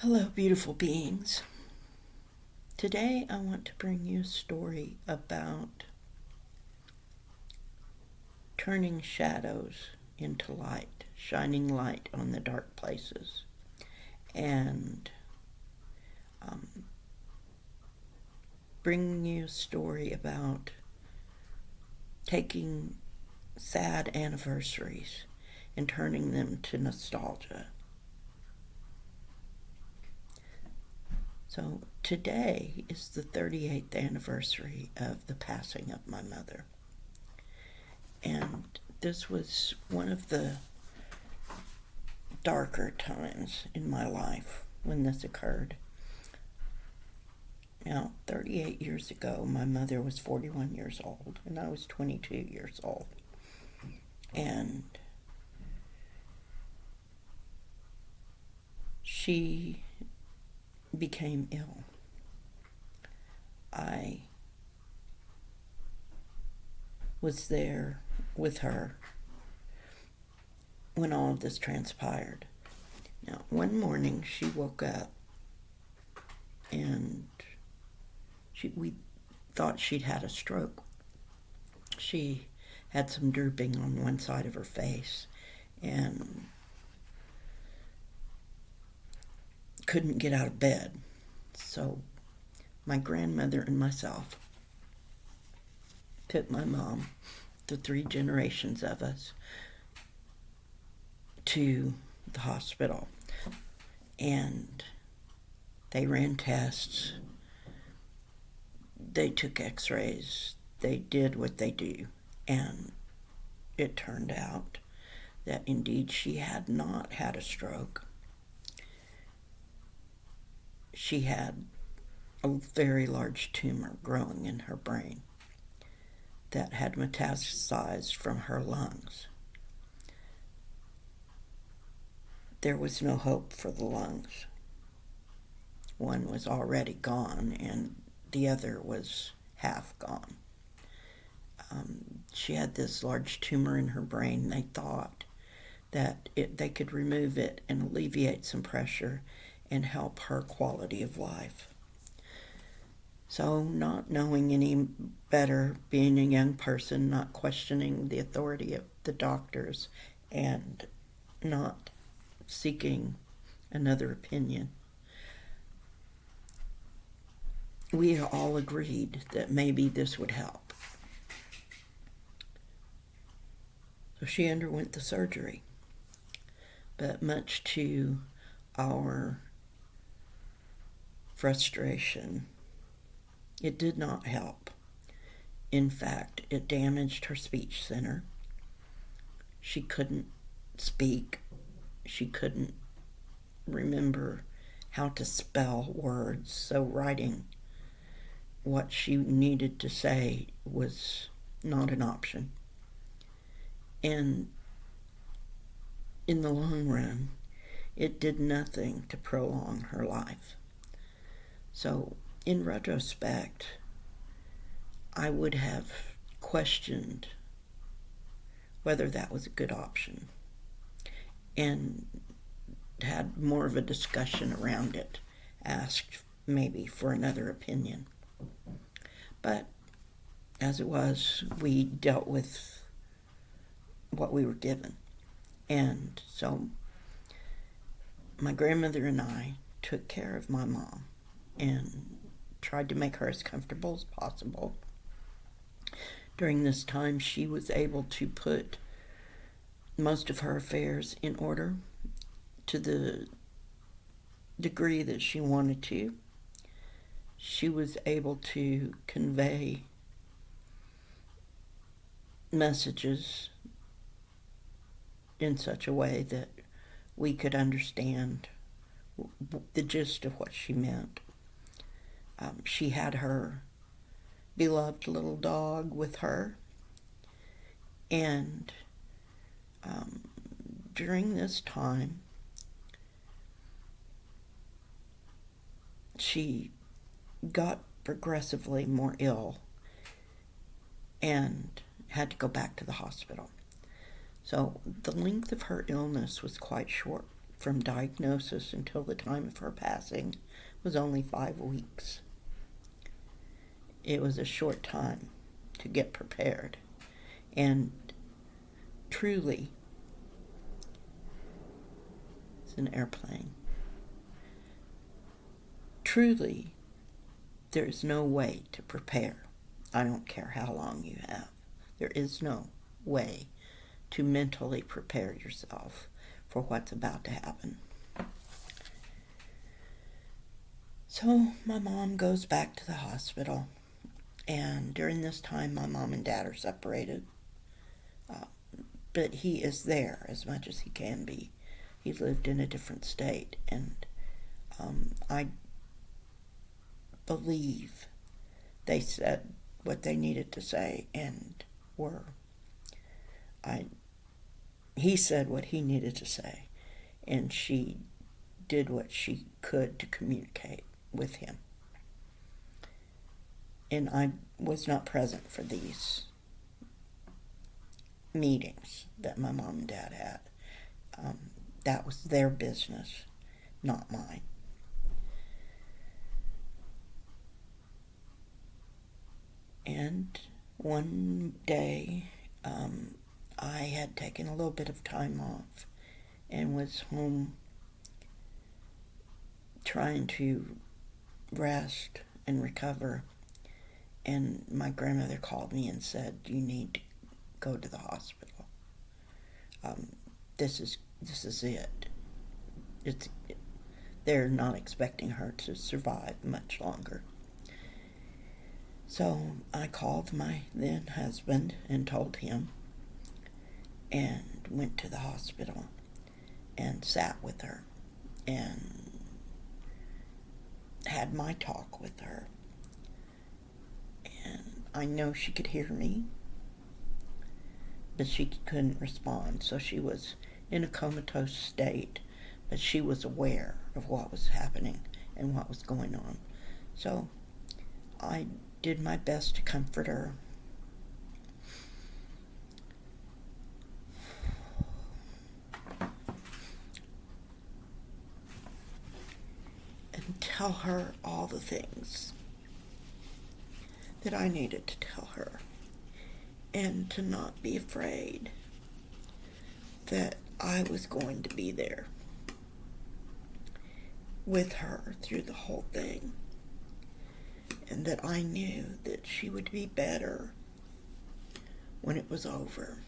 Hello, beautiful beings. Today I want to bring you a story about turning shadows into light, shining light on the dark places, and um, bringing you a story about taking sad anniversaries and turning them to nostalgia. So today is the 38th anniversary of the passing of my mother. And this was one of the darker times in my life when this occurred. Now, 38 years ago, my mother was 41 years old, and I was 22 years old. And she became ill. I was there with her when all of this transpired. Now, one morning she woke up and we thought she'd had a stroke. She had some drooping on one side of her face and couldn't get out of bed. So my grandmother and myself took my mom, the 3 generations of us, to the hospital. And they ran tests. They took x-rays. They did what they do. And it turned out that indeed she had not had a stroke. She had a very large tumor growing in her brain that had metastasized from her lungs. There was no hope for the lungs. One was already gone and the other was half gone. She had this large tumor in her brain. They thought that they could remove it and alleviate some pressure and help her quality of life. So, not knowing any better, being a young person, not questioning the authority of the doctors, and not seeking another opinion, we all agreed that maybe this would help. So she underwent the surgery, but much to our frustration, it did not help. In fact, it damaged her speech center. She couldn't speak. She couldn't remember how to spell words, so writing what she needed to say was not an option. And in the long run, it did nothing to prolong her life. So, in retrospect, I would have questioned whether that was a good option and had more of a discussion around it, asked maybe for another opinion. But as it was, we dealt with what we were given. And so my grandmother and I took care of my mom and tried to make her as comfortable as possible. During this time, she was able to put most of her affairs in order to the degree that she wanted to. She was able to convey messages in such a way that we could understand the gist of what she meant. She had her beloved little dog with her, and during this time, she got progressively more ill and had to go back to the hospital. So the length of her illness was quite short. from diagnosis until the time of her passing was only 5 weeks. It was a short time to get prepared. And truly, it's an airplane. Truly, there's no way to prepare. I don't care how long you have. There is no way to mentally prepare yourself for what's about to happen. So my mom goes back to the hospital, and during this time my mom and dad are separated. But he is there as much as he can be. He lived in a different state, and I believe they said what they needed to say, and he said what he needed to say, and she did what she could to communicate with him. And I was not present for these meetings that my mom and dad had. That was their business, not mine. And one day, I had taken a little bit of time off and was home trying to rest and recover. And my grandmother called me and said, "You need to go to the hospital. This is it. They're not expecting her to survive much longer." So I called my then husband and told him, and went to the hospital and sat with her and had my talk with her. And I know she could hear me, but she couldn't respond. So she was in a comatose state, but she was aware of what was happening and what was going on. So I did my best to comfort her. And tell her all the things that I needed to tell her. And to not be afraid that I was going to be there with her through the whole thing. And that I knew that she would be better when it was over.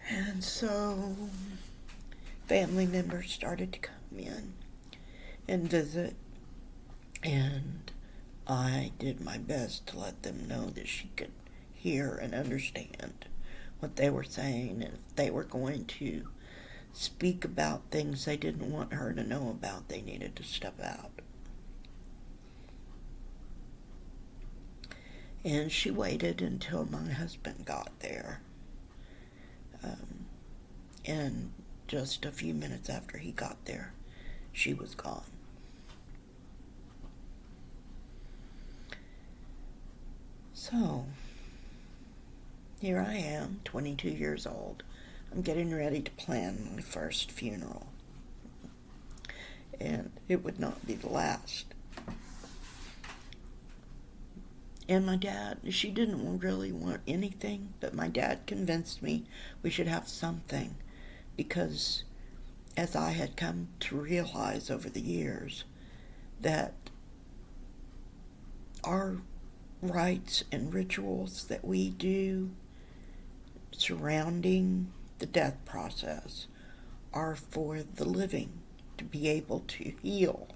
And so family members started to come in and visit, and I did my best to let them know that she could hear and understand what they were saying, and if they were going to speak about things they didn't want her to know about, they needed to step out. And she waited until my husband got there. And just a few minutes after he got there, she was gone. So, here I am, 22 years old. I'm getting ready to plan my first funeral. And it would not be the last. And my dad, she didn't really want anything, but my dad convinced me we should have something, because as I had come to realize over the years that our rites and rituals that we do surrounding the death process are for the living to be able to heal.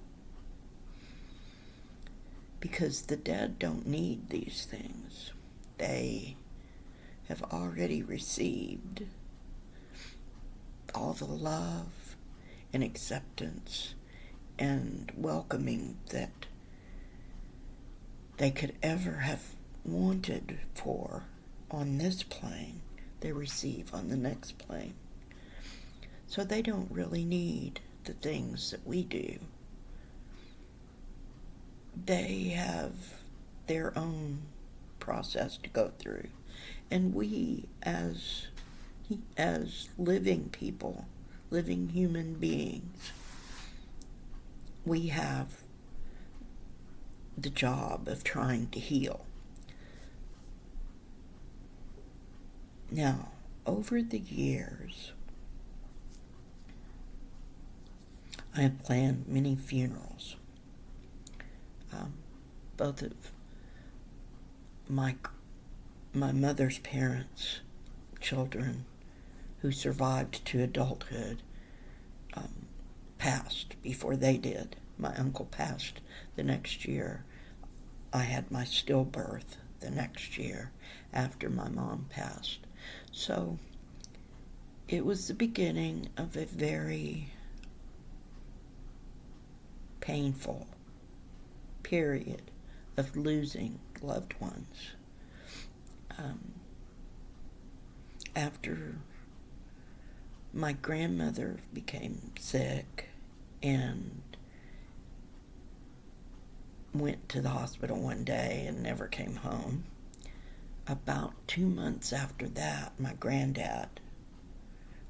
Because the dead don't need these things. They have already received all the love and acceptance and welcoming that they could ever have wanted for on this plane. They receive on the next plane. So they don't really need the things that we do. They have their own process to go through. And we, as as living people, living human beings, we have the job of trying to heal. Now, over the years, I have planned many funerals. Both of my mother's parents' children who survived to adulthood passed before they did. My uncle passed the next year. I had my stillbirth the next year after my mom passed. So it was the beginning of a very painful period of losing loved ones. After my grandmother became sick and went to the hospital one day and never came home, about 2 months after that, my granddad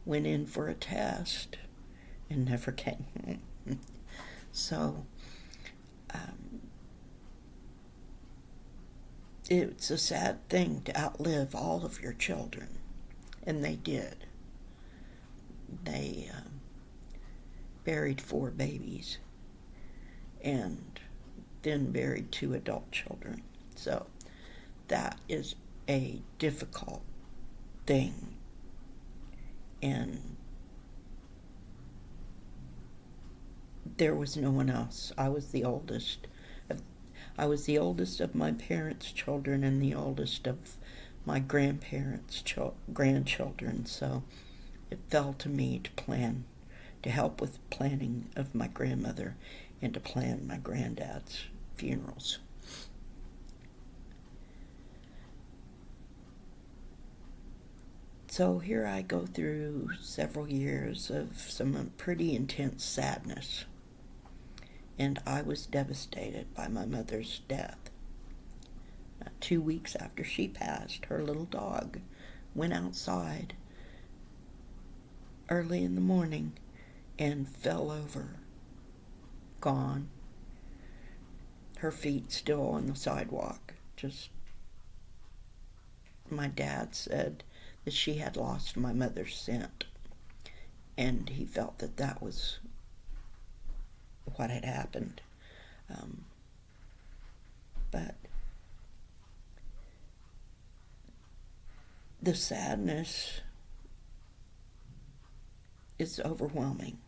went in for a test and never came home. So it's a sad thing to outlive all of your children, and they did. They buried 4 babies and then buried 2 adult children. So that is a difficult thing, and there was no one else. I was the oldest of my parents' children and the oldest of my grandparents' grandchildren, so it fell to me to help with planning of my grandmother and to plan my granddad's funerals. So here I go through several years of some pretty intense sadness, and I was devastated by my mother's death. 2 weeks after she passed, her little dog went outside early in the morning and fell over, gone. Her feet still on the sidewalk. My dad said that she had lost my mother's scent, and he felt that that was what had happened. But the sadness is overwhelming.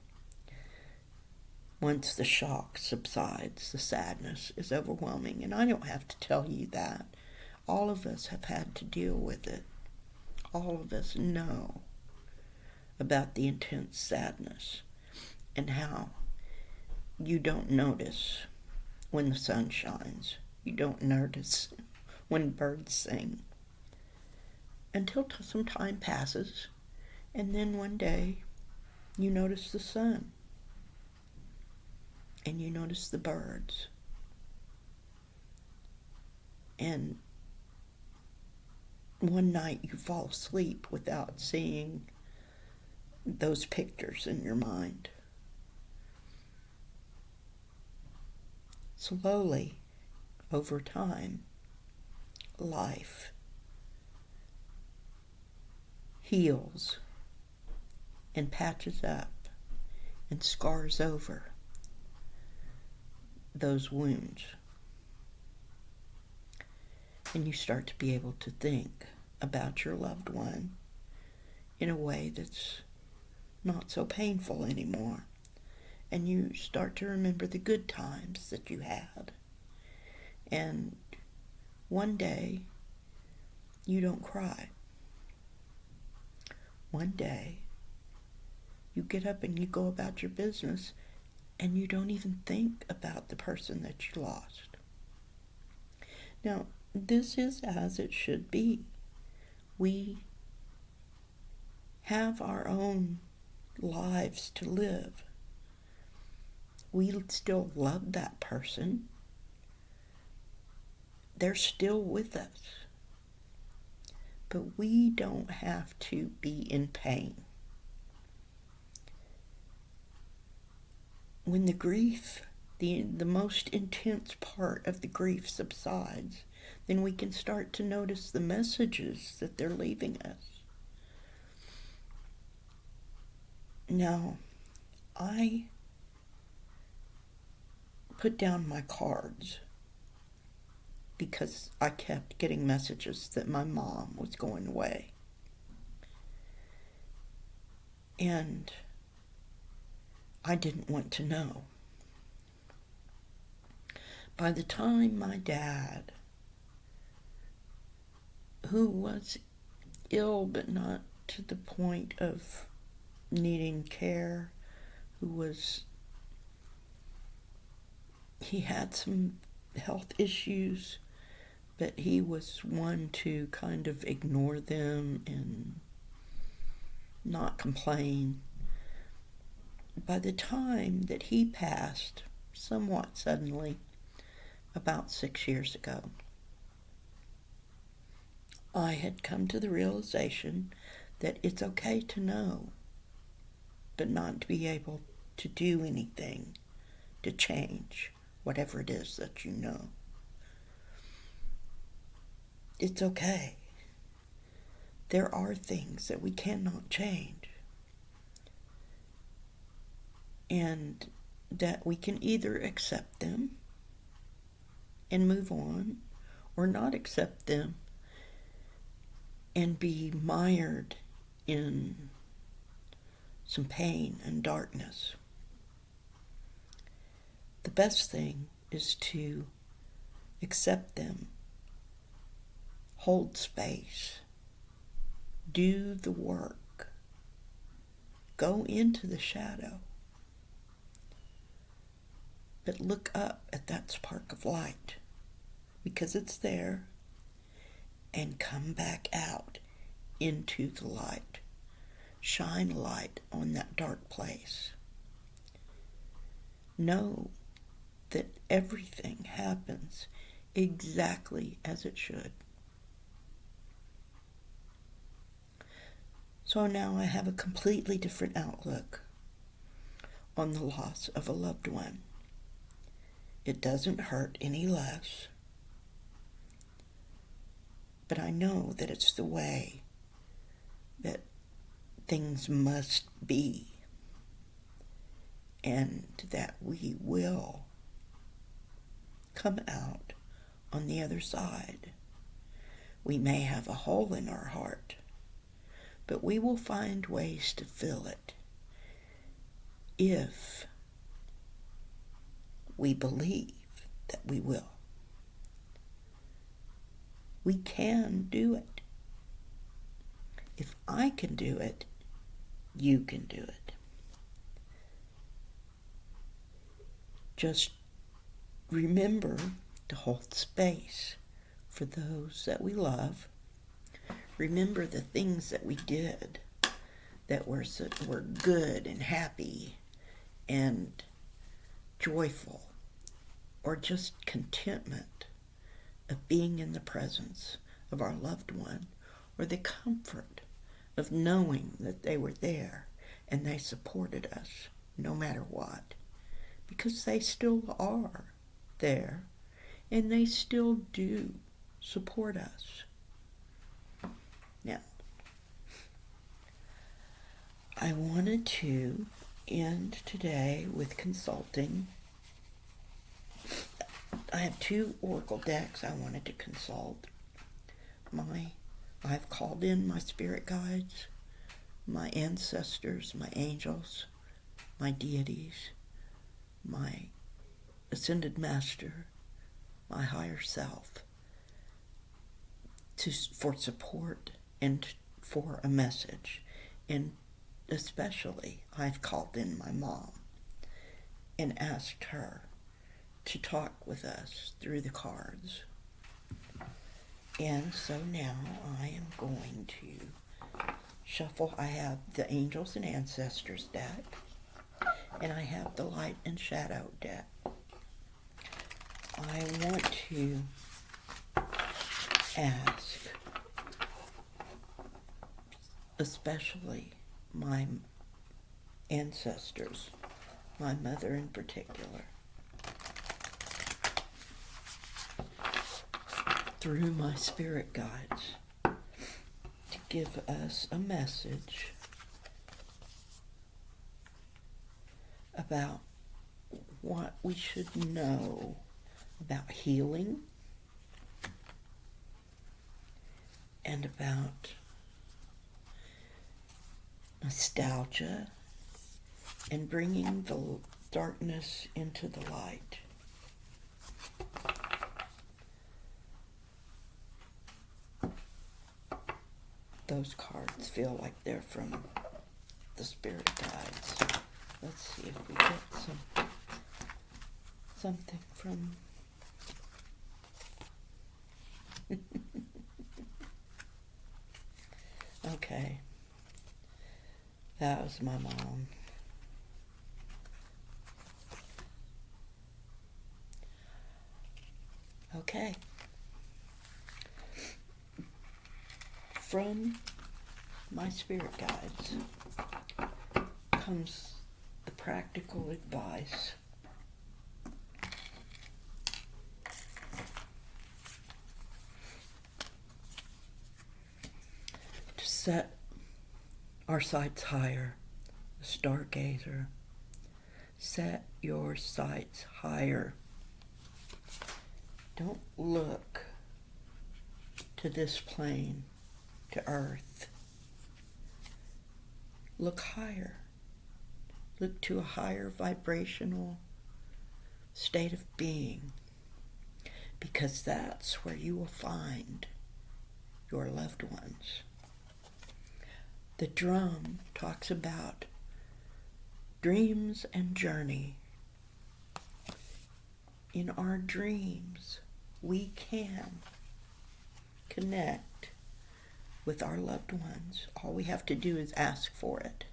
Once the shock subsides, the sadness is overwhelming. And I don't have to tell you that. All of us have had to deal with it. All of us know about the intense sadness and how you don't notice when the sun shines. You don't notice when birds sing until some time passes, and then one day you notice the sun and you notice the birds, and one night you fall asleep without seeing those pictures in your mind. Slowly, over time, life heals and patches up and scars over those wounds. And you start to be able to think about your loved one in a way that's not so painful anymore. And you start to remember the good times that you had. And one day, you don't cry. One day, you get up and you go about your business, and you don't even think about the person that you lost. Now, this is as it should be. We have our own lives to live. We still love that person. They're still with us. but we don't have to be in pain. When the grief, the most intense part of the grief subsides, then we can start to notice the messages that they're leaving us. Now, I put down my cards because I kept getting messages that my mom was going away. And I didn't want to know. By the time my dad, who was ill but not to the point of needing care, he had some health issues, but he was one to kind of ignore them and not complain. By the time that he passed, somewhat suddenly, about 6 years ago, I had come to the realization that it's okay to know, but not to be able to do anything to change whatever it is that you know. It's okay. There are things that we cannot change, and that we can either accept them and move on, or not accept them and be mired in some pain and darkness. The best thing is to accept them, hold space, do the work, go into the shadow, but look up at that spark of light, because it's there, and come back out into the light. Shine light on that dark place. Know that everything happens exactly as it should. So now I have a completely different outlook on the loss of a loved one. It doesn't hurt any less, but I know that it's the way that things must be, and that we will come out on the other side. We may have a hole in our heart, but we will find ways to fill it if we believe that we will. We can do it. If I can do it, you can do it. Just remember to hold space for those that we love. Remember the things that we did that were good and happy and joyful, or just contentment of being in the presence of our loved one, or the comfort of knowing that they were there and they supported us no matter what, because they still are there and they still do support us. Now, I wanted to end today with consulting. I have 2 oracle decks I wanted to consult. I've called in my spirit guides, my ancestors, my angels, my deities, my ascended master, my higher self, for support and for a message. And especially, I've called in my mom and asked her to talk with us through the cards. And so now I am going to shuffle. I have the Angels and Ancestors deck, and I have the Light and Shadow deck. I want to ask especially my ancestors, my mother in particular, through my spirit guides, to give us a message about what we should know about healing and about nostalgia and bringing the darkness into the light. Those cards feel like they're from the spirit guides. Let's see if we get something from okay. That was my mom. Okay. From my spirit guides comes the practical advice to set our sights higher. The stargazer, set your sights higher. Don't look to this plane, to Earth. Look higher. Look to a higher vibrational state of being, because that's where you will find your loved ones. The drum talks about dreams and journey. In our dreams, we can connect with our loved ones. All we have to do is ask for it.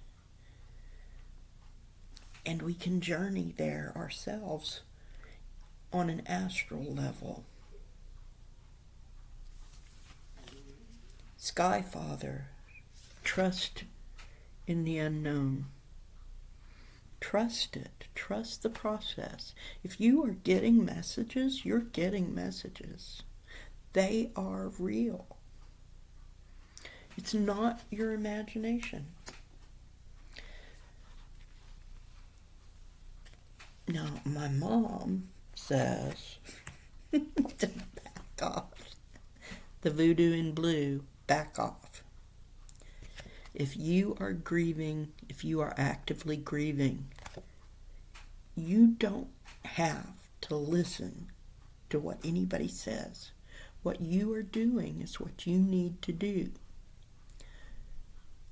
And we can journey there ourselves on an astral level. Sky Father, trust in the unknown. Trust it. Trust the process. If you are getting messages, you're getting messages. They are real. It's not your imagination. Now, my mom says to back off. The voodoo in blue, back off. If you are grieving, if you are actively grieving, you don't have to listen to what anybody says. What you are doing is what you need to do.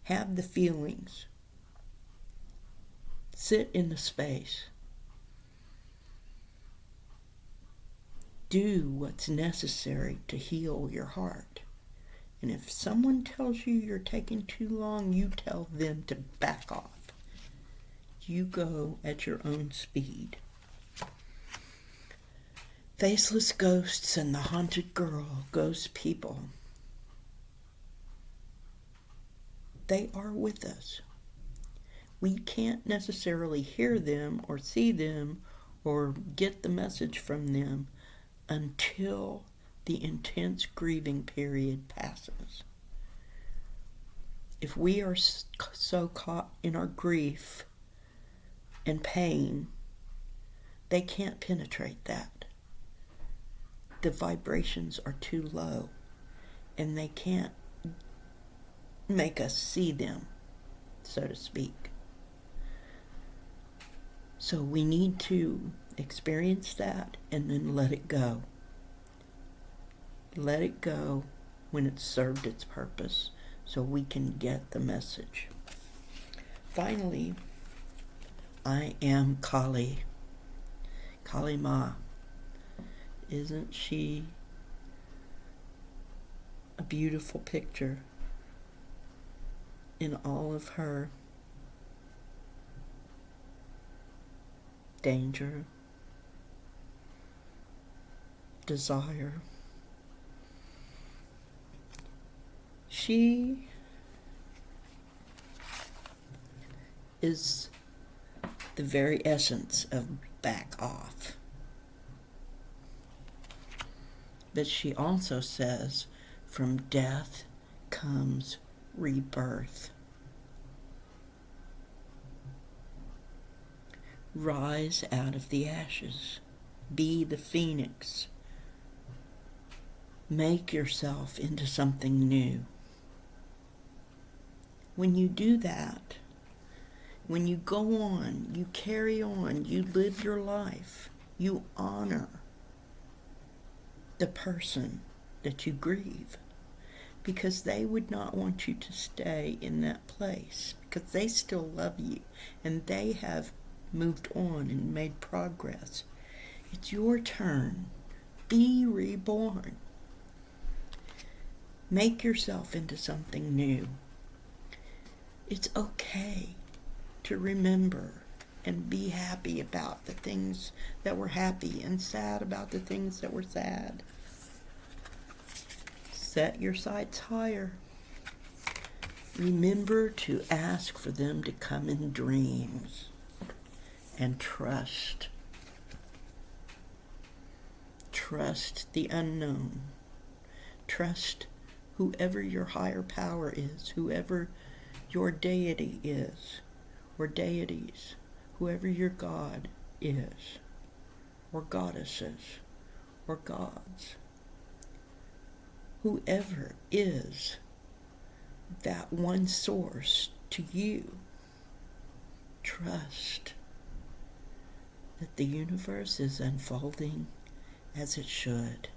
Have the feelings. Sit in the space. Do what's necessary to heal your heart. And if someone tells you you're taking too long, you tell them to back off. You go at your own speed. Faceless ghosts and the haunted girl, ghost people. They are with us. We can't necessarily hear them or see them or get the message from them until the intense grieving period passes. If we are so caught in our grief and pain, they can't penetrate that. The vibrations are too low, and they can't make us see them, so to speak. So we need to experience that and then let it go. Let it go when it's served its purpose so we can get the message. Finally, I am Kali. Kali Ma. Isn't she a beautiful picture in all of her danger, desire? She is the very essence of back off. But she also says, from death comes rebirth. Rise out of the ashes. Be the phoenix. Make yourself into something new. When you do that, when you go on, you carry on, you live your life, you honor the person that you grieve, because they would not want you to stay in that place, because they still love you and they have moved on and made progress. It's your turn. Be reborn. Make yourself into something new. It's okay to remember and be happy about the things that were happy and sad about the things that were sad. Set your sights higher. Remember to ask for them to come in dreams, and trust. Trust the unknown. Trust whoever your higher power is, whoever your deity is, or deities, whoever your God is, or goddesses, or gods. Whoever is that one source to you, trust that the universe is unfolding as it should.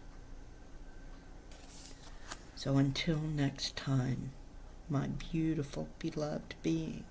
So until next time, my beautiful, beloved being,